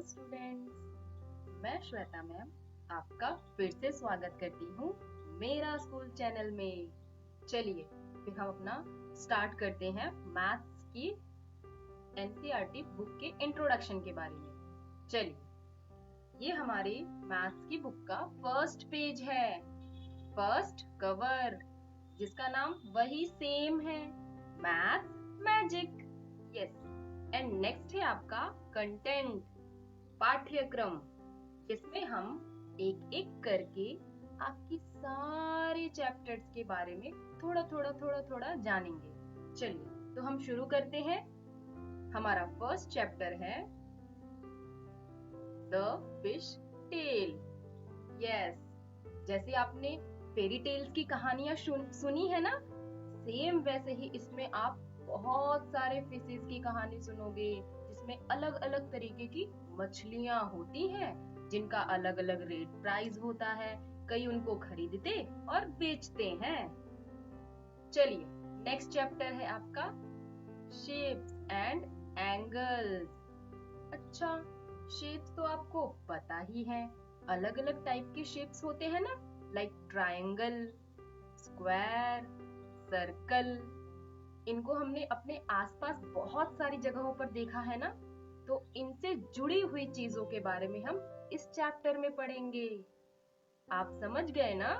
Students, मैं Shweta ma'am आपका फिर से स्वागत करती हूँ मेरा स्कूल चैनल में। चलिए फिर हम अपना स्टार्ट करते हैं मैथ्स की एनसीईआरटी बुक के इंट्रोडक्शन के बारे में। चलिए, ये हमारी मैथ्स की बुक का फर्स्ट पेज है, फर्स्ट कवर, जिसका नाम वही सेम है, maths magic. Yes, and next है आपका कंटेंट, पाठ्यक्रम, जिसमें हम एक एक करके आपकी सारे चैप्टर्स के बारे में थोड़ा थोड़ा जानेंगे। चलिए तो हम शुरू करते हैं। हमारा फर्स्ट चैप्टर है द फिश टेल। यस, जैसे आपने फेरी टेल्स की कहानियां सुनी है ना, सेम वैसे ही इसमें आप बहुत सारे फिशेस की कहानी सुनोगे, जिसमें अलग अलग तरीके की मछलियां होती हैं, जिनका अलग अलग रेट प्राइस होता है। कई उनको खरीदते और बेचते हैं। चलिए, नेक्स्ट चैप्टर है आपका शेप्स एंड एंगल्स। अच्छा, शेप्स तो आपको पता ही है, अलग अलग टाइप के शेप्स होते हैं ना, लाइक ट्रायंगल, स्क्वायर, सर्कल। इनको हमने अपने आसपास बहुत सारी जगहों पर देखा है ना, तो इनसे जुड़ी हुई चीजों के बारे में हम इस चैप्टर में पढ़ेंगे। आप समझ गए ना?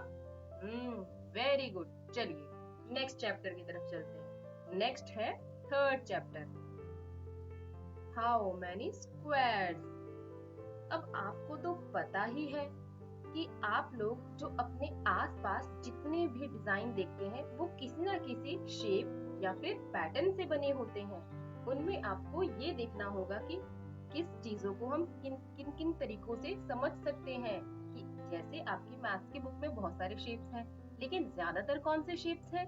Very good. चलिए नेक्स्ट चैप्टर की तरफ चलते हैं। नेक्स्ट है third chapter, how many squares. अब आपको तो पता ही है कि आप लोग जो अपने आसपास जितने भी डिजाइन देखते हैं, वो किसी ना किसी शेप या फिर पैटर्न से बने होते हैं। उनमें आपको ये देखना होगा कि किस चीजों को हम किन किन तरीकों से समझ सकते हैं। कि जैसे आपकी मैथ्स की बुक में बहुत सारे शेप्स हैं, लेकिन ज्यादातर कौन से शेप्स हैं?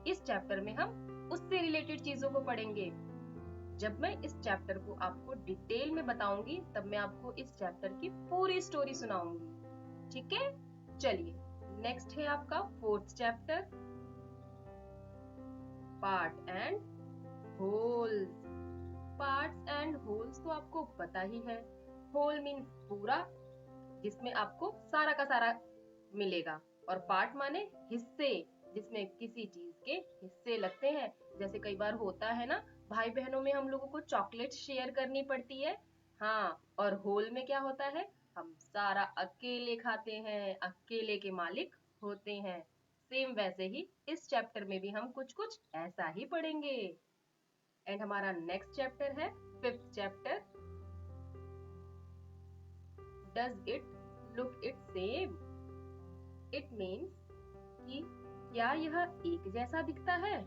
इस चैप्टर में हम उससे रिलेटेड चीजों को पढ़ेंगे। जब मैं इस चैप्टर को आपको डिटेल में बताऊंगी, तब मैं आपको इस चैप्टर की पूरी स्टोरी सुनाऊंगी। ठीक है? चलिए नेक्स्ट है आपका fourth chapter, part and holes. Parts and holes तो आपको पता ही है। होल मीन्स पूरा, जिसमें आपको सारा का सारा मिलेगा, और पार्ट माने हिस्से, जिसमें किसी चीज के हिस्से लगते हैं। जैसे कई बार होता है ना, भाई बहनों में हम लोगों को चॉकलेट शेयर करनी पड़ती है। हाँ, और होल में क्या होता है? हम सारा अकेले खाते हैं, अकेले के मालिक होते हैं। सेम वैसे ही इस चैप्टर में भी हम कुछ कुछ ऐसा ही पढ़ेंगे। एंड हमारा नेक्स्ट चैप्टर है fifth chapter, does it look it same. It means कि क्या यह एक जैसा दिखता है?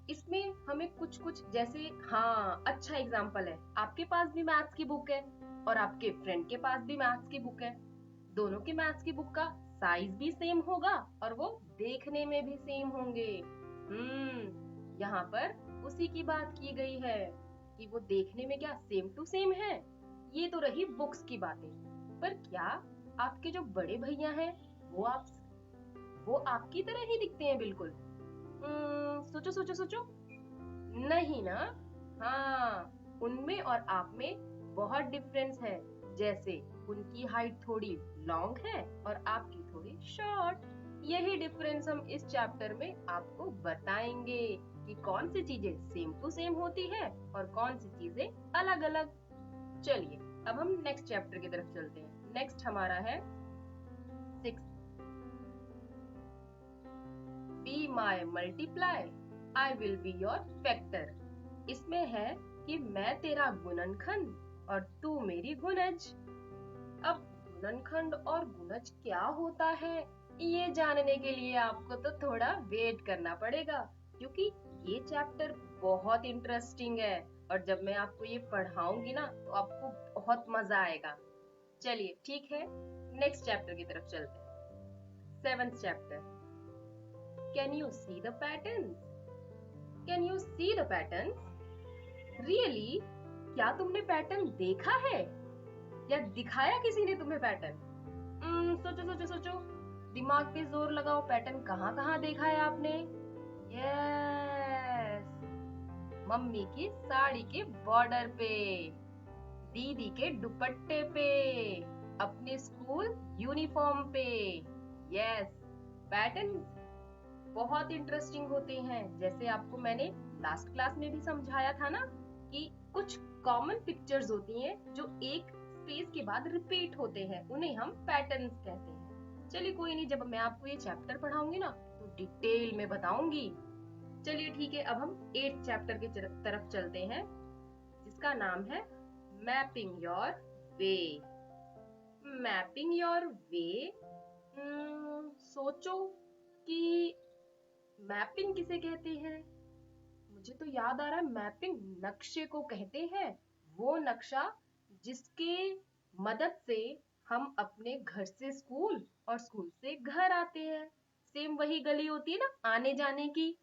इसमें हमें कुछ कुछ जैसे, हाँ, अच्छा एग्जाम्पल है, आपके पास भी मैथ्स की बुक है और आपके फ्रेंड के पास भी मैथ्स की बुक है। दोनों के मैथ्स की बुक का साइज भी सेम होगा और वो देखने में भी सेम होंगे। यहाँ पर उसी की बात की गई है कि वो देखने में क्या सेम टू सेम है। ये तो रही बुक्स की बातें, पर क्या आपके जो बड़े भैया हैं वो आपकी तरह ही दिखते हैं बिल्कुल? सोचो सोचो सोचो, नहीं ना। हाँ, उनमें और आप में बहुत डिफरेंस है। जैसे उनकी हाइट थोड़ी लॉन्ग है और आपकी थोड़ी शॉर्ट। यही डिफरेंस हम इस चैप्टर में आपको बताएंगे कि कौन सी चीजें सेम टू सेम होती है और कौन सी चीजें अलग अलग। चलिए अब हम नेक्स्ट चैप्टर की तरफ चलते हैं। नेक्स्ट हमारा है six, be my multiply, I will be your factor. इसमें है कि मैं तेरा गुणनखंड और तू मेरी गुणज। अब गुणनखंड और गुणज क्या होता है, ये जानने के लिए आपको तो थोड़ा वेट करना पड़ेगा, क्योंकि ये चैप्टर बहुत इंटरेस्टिंग है और जब मैं आपको ये पढ़ाऊंगी ना, तो आपको बहुत मजा आएगा। चलिए ठीक है, नेक्स्ट चैप्टर की तरफ चलते हैं। Seventh chapter, can you see the patterns. Can you see the patterns? Really? क्या तुमने पैटर्न देखा है या दिखाया किसी ने तुम्हें पैटर्न? सोचो सोचो सोचो, दिमाग पे जोर लगाओ, पैटर्न कहाँ कहाँ देखा है आपने? यस, मम्मी की साड़ी के बॉर्डर पे। दीदी के दुपट्टे पे, अपने स्कूल यूनिफॉर्म पे। यस, पैटर्न्स बहुत इंटरेस्टिंग होते हैं। जैसे आपको मैंने लास्ट क्लास में भी समझाया था ना कि कुछ कॉमन पिक्चर्स होती हैं जो एक स्पेस के बाद रिपीट होते हैं, उन्हें हम पैटर्न्स कहते हैं। चलिए कोई नहीं, जब मैं आपको ये चैप्टर पढ़ाऊंगी ना तो डिटेल में बताऊंगी। चलिए ठीक है, अब हम 8th चैप्टर की तरफ चलते हैं, जिसका नाम है mapping your way. Mapping your way, सोचो कि मैपिंग किसे कहते हैं। मुझे तो याद आ रहा है, मैपिंग नक्शे को कहते हैं। वो नक्शा जिसके मदद से हम अपने घर से स्कूल और स्कूल से घर आते हैं। सेम वही गली होती है ना आने जाने की,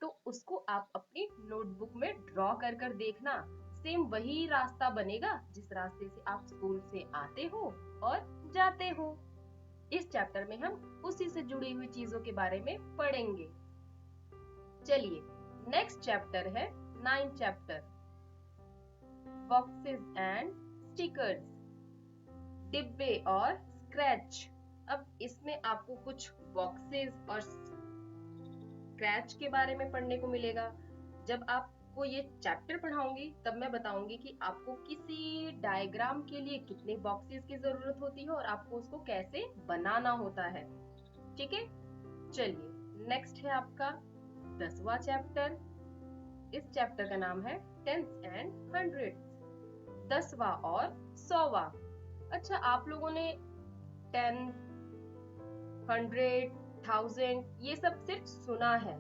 तो उसको आप अपनी नोटबुक में ड्रॉ कर कर देखना। सेम वही रास्ता बनेगा जिस रास्ते से आप स्कूल से आते हो और जाते हो। इस चैप्टर में हम उसी से जुड़ी हुई चीजों के बारे में पढ़ेंगे। चलिए, नेक्स्ट चैप्टर है 9th chapter, boxes and stickers, डिब्बे और स्क्रैच। अब इसमें आपको कुछ बॉक्सेस और स्क्रैच के बारे में पढ़ने को मिलेगा। जब आपको ये चैप्टर पढ़ाऊंगी तब मैं बताऊंगी कि आपको किसी डायग्राम के लिए कितने बॉक्सेस की जरूरत होती है और आपको उसको कैसे बनाना होता है। ठीक है, चलिए नेक्स्ट है आपका 10वां चैप्टर। इस चैप्टर का नाम है 10th and 100th, 10वां और 100वां। अच्छा, आप लोगों ने 10, 100, 1000 ये सब सिर्फ सुना है,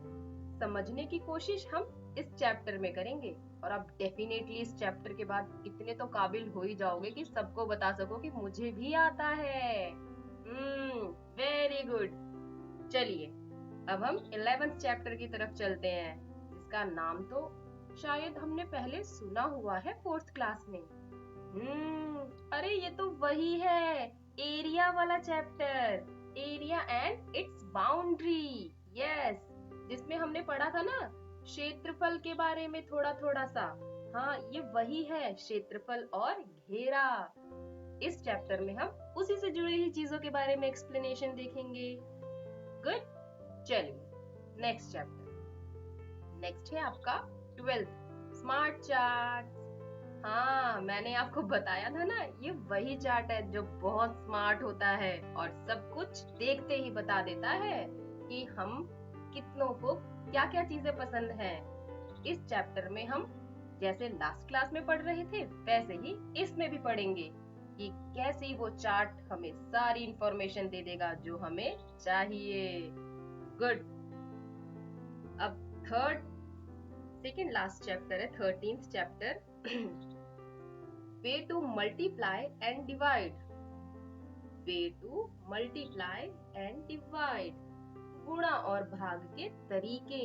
समझने की कोशिश हम इस चैप्टर में करेंगे। और आप डेफिनेटली इस चैप्टर के बाद इतने तो काबिल हो ही जाओगे कि सबको बता सको कि मुझे भी आता है। Very good. चलिए, अब हम 11th चैप्टर की तरफ चलते हैं, जिसका नाम तो शायद हमने पहले सुना हुआ है 4th क्लास में। अरे ये तो वही है, एरिया वाला chapter, area and it's boundary. Yes, जिसमें हमने पढ़ा था ना क्षेत्रफल के बारे में थोड़ा थोड़ा सा। हाँ, ये वही है, क्षेत्रफल और घेरा। इस चैप्टर में हम उसी से जुड़ी हुई चीजों के बारे में एक्सप्लेनेशन देखेंगे। गुड। चलिए नेक्स्ट चैप्टर, नेक्स्ट है आपका 12th, स्मार्ट चार्ट। हाँ, मैंने आपको बताया था ना, ये वही चार्ट है जो बहुत स्मार्ट होता है और सब कुछ देखते ही बता देता है कि हम कितनों को क्या क्या चीजें पसंद हैं। इस चैप्टर में हम जैसे लास्ट क्लास में पढ़ रहे थे वैसे ही इसमें भी पढ़ेंगे कि कैसे वो चार्ट हमें सारी इंफॉर्मेशन दे देगा जो हमें चाहिए। गुड। अब सेकेंड लास्ट चैप्टर है 13th chapter, way to multiply and divide. Way to multiply and divide, गुणा और भाग के तरीके।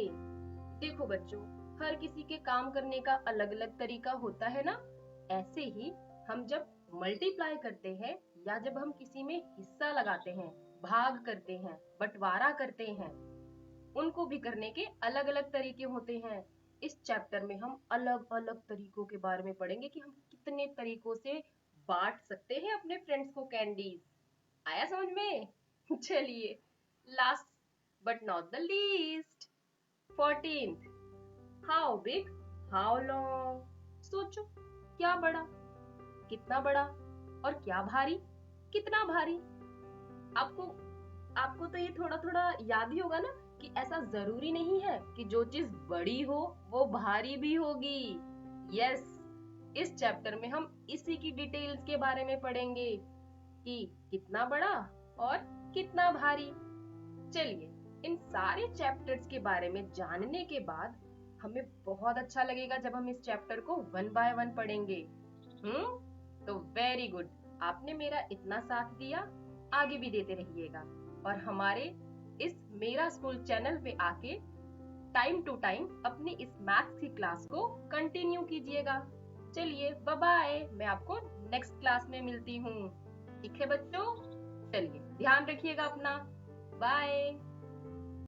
देखो बच्चों, हर किसी के काम करने का अलग अलग तरीका होता है ना, ऐसे ही हम जब मल्टीप्लाई करते हैं या जब हम किसी में हिस्सा लगाते हैं, भाग करते हैं, बंटवारा करते हैं, उनको भी करने के अलग अलग तरीके होते हैं। इस चैप्टर में हम अलग अलग तरीकों के बारे में पढ़ेंगे कि हम कितने तरीकों से बांट सकते हैं अपने फ्रेंड्स को कैंडीज। आया समझ में? चलिए, last but not the least, 14th, how big how long. सोचो, क्या बड़ा, कितना बड़ा, और क्या भारी, कितना भारी। आपको तो ये थोड़ा थोड़ा याद ही होगा ना कि ऐसा जरूरी नहीं है कि जो चीज बड़ी हो वो भारी भी होगी। यस, इस चैप्टर में हम इसी की डिटेल्स के बारे में पढ़ेंगे कि कितना बड़ा और कितना भारी। चलिए, इन सारे चैप्टर्स के बारे में जानने के बाद हमें बहुत अच्छा लगेगा जब हम इस चैप्टर को 1 by 1 पढ़ेंगे। तो वेरी गुड, आपने मेरा इतना साथ दिया, आगे भी देते रहिएगा और हमारे इस मेरा स्कूल चैनल पे आके टाइम टू टाइम अपनी इस मैथ्स की क्लास को कंटिन्यू कीजिएगा। चलिए बाय बाय, मैं आपको नेक्स्ट क्लास में मिलती हूँ। ठीक है बच्चों, चलिए ध्यान रखिएगा अपना, बाय।